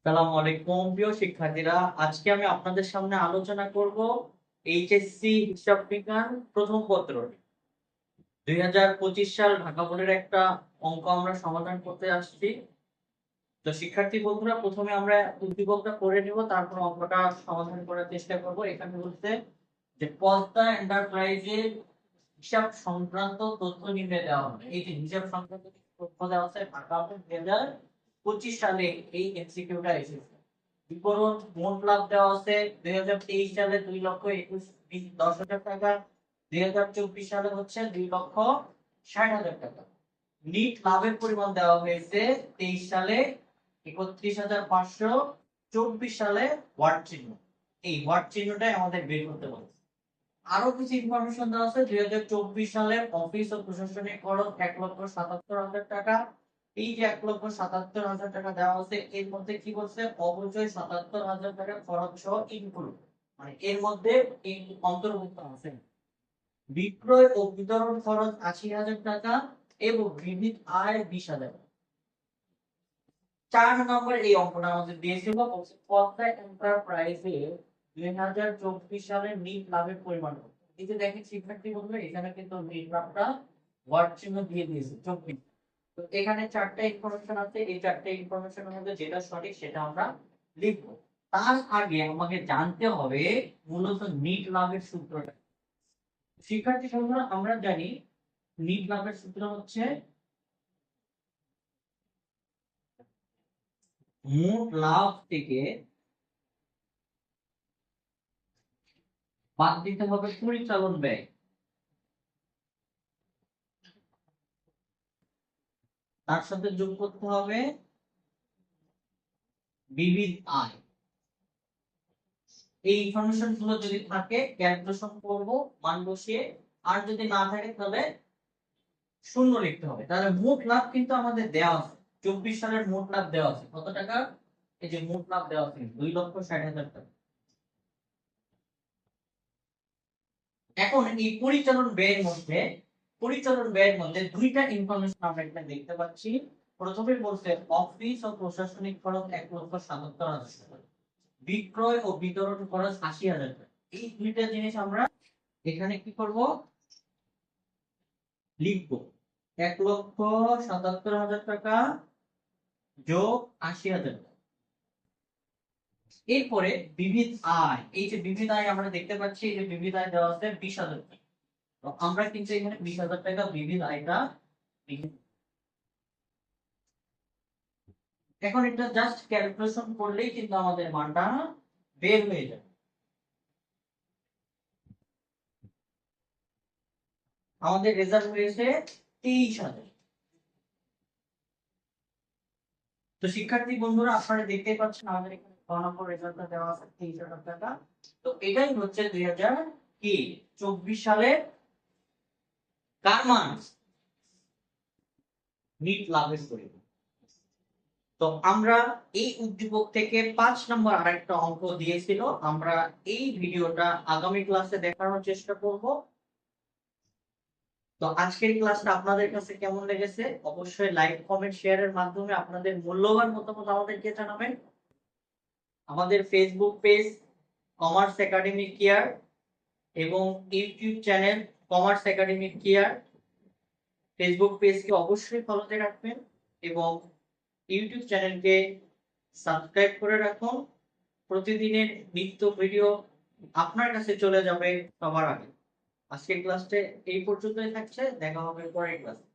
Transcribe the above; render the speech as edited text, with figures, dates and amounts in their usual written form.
আসসালামু আলাইকুম প্রিয় শিক্ষার্থীরা, আজকে আমি আপনাদের সামনে আলোচনা করব এইচএসসি হিসাব বিজ্ঞান প্রথম পত্র 2025 সাল ঢাকা বোর্ডের একটা অঙ্ক আমরা সমাধান করতে আসছি। তো শিক্ষার্থী বন্ধুরা, প্রথমে আমরা উদ্দীপকটা করে নিব, তারপর অঙ্কটা সমাধান করার চেষ্টা করব। এখানে বলতে যে পদ্মা এন্টারপ্রাইজের হিসাব সংক্রান্ত তথ্য নিম্নে দেওয়া হবে। এই যে হিসাব সংক্রান্ত তথ্য দেওয়া আছে ঢাকা বোর্ড 2025 সালে এই এমসিকিউটা এসেছে। বিবরণ মোট লাভ দেওয়া আছে 2023 সালে 2,21,10,000 টাকা, 2024 সালে হচ্ছে 2,60,000 টাকা। নিট লাভের পরিমাণ দেওয়া হয়েছে 23 সালে 31,500, 24 সালে ওয়াট চিহ্ন। এই ওয়াট চিহ্নটাই আমাদের বের করতে বলছে। আরো কিছু ইনফরমেশন দেওয়া আছে 2024 সালে অফিস ও প্রশাসনিক খরচ 1,77,000 টাকা। এই যে 1,77,000 টাকা দেওয়া আছে, এর মধ্যে কি বলছে, অবশ্যই 77,000 টাকা খরচ সহ ইনক্লুড, মানে এর মধ্যে এই অন্তর্ভুক্ত আছে। বিক্রয় ও বিতরণ খরচ 80,000 টাকা এবং বিবিধ আয় 20,000। 4 নম্বর এই অঙ্কটা আমাদের দিয়েছিল, বলছে পদ্মা এন্টারপ্রাইজে 2024 সালের নিট লাভের পরিমাণ কত। এই যে দেখেন শিক্ষার্থী বন্ধুরা, এখানে কিন্তু নিট লাভটা ওয়াট চিহ্ন দিয়ে দিয়েছে 24। তো এখানে চারটা ইনফরমেশন আছে, এই চারটা ইনফরমেশনের মধ্যে যেটা সঠিক সেটা আমরা লিখব। তার আগে আমাকে জানতে হবে মূলত নিট লাভের সূত্রটা। শিক্ষার্থী বন্ধুরা, আমরা জানি নিট লাভের সূত্র হচ্ছে মোট লাভ থেকে বাদ দিতে হবে পরিচালন ব্যয়, তার সাথে যোগ করতে হবে বিবিধ আয়। এই ইনফরমেশন গুলো যদি থাকে ক্যালকুলেশন করব মান বসিয়ে, আর যদি না থাকে তাহলে শূন্য লিখতে হবে। তাহলে মোট লাভ কিন্তু আমাদের দেওয়া আছে, 24 সালের মোট লাভ দেওয়া আছে কত টাকা। এই যে মোট লাভ দেওয়া আছে 2,60,000 টাকা। এখন এই পরিচালন ব্যয়ের মধ্যে দুইটা ইনফরমেশন আমরা এখানে দেখতে পাচ্ছি। প্রথমে বলছে অফিস ও প্রশাসনিক খরচ 1,77,000 টাকা, বিক্রয় ও বিতরণ খরচ 80,000 টাকা। এই দুইটা জিনিস আমরা এখানে কি করব, লিখবো। 1,77,000 টাকা যোগ 80,000 টাকা। এরপরে বিবিধ আয়, এই যে বিবিধ আয় আমরা দেখতে পাচ্ছি, এই যে বিবিধ আয় দেওয়া আছে 20,000 টাকা। তো আমরা কিন্তু এখানে 20,000 টাকা বিবিধ আয়টা লিখে, এখন এটা জাস্ট ক্যালকুলেশন করলেই কিন্তু আমাদের মানটা বের হয়ে যাবে। আমাদের রেজাল্ট হয়েছে 23,000। তো শিক্ষার্থী বন্ধুরা, আপনারা দেখতেই পাচ্ছেন আমাদের এখানে ক নম্বর রেজাল্টটা দেওয়া আছে 23,000 টাকা। তো এটাই হচ্ছে 2024 সালের কার মান, নিট লাভের পরিমাণ। তো আমরা এই উদ্দীপক থেকে 5 নম্বর আরেকটা অঙ্ক দিয়েছিল, আমরা এই ভিডিওটা আগামী ক্লাসে দেখানোর চেষ্টা করব। তো আজকের ক্লাসটা আপনাদের কাছে কেমন লেগেছে অবশ্যই লাইক কমেন্ট শেয়ারের মাধ্যমে আপনাদের মূল্যবান মতামত আমাদেরকে জানাবেন। আমাদের Facebook page Commerce Academy Care এবং YouTube channel Commerce Academy Care, Facebook পেজকে অবশ্যই ফলোতে রাখবেন এবং ইউটিউব চ্যানেলকে সাবস্ক্রাইব করে রাখুন। প্রতিদিনের নিত্য ভিডিও আপনার কাছে চলে যাবে সবার আগে। আজকের ক্লাসটা এই পর্যন্তই থাকছে, দেখা হবে পরের ক্লাসে।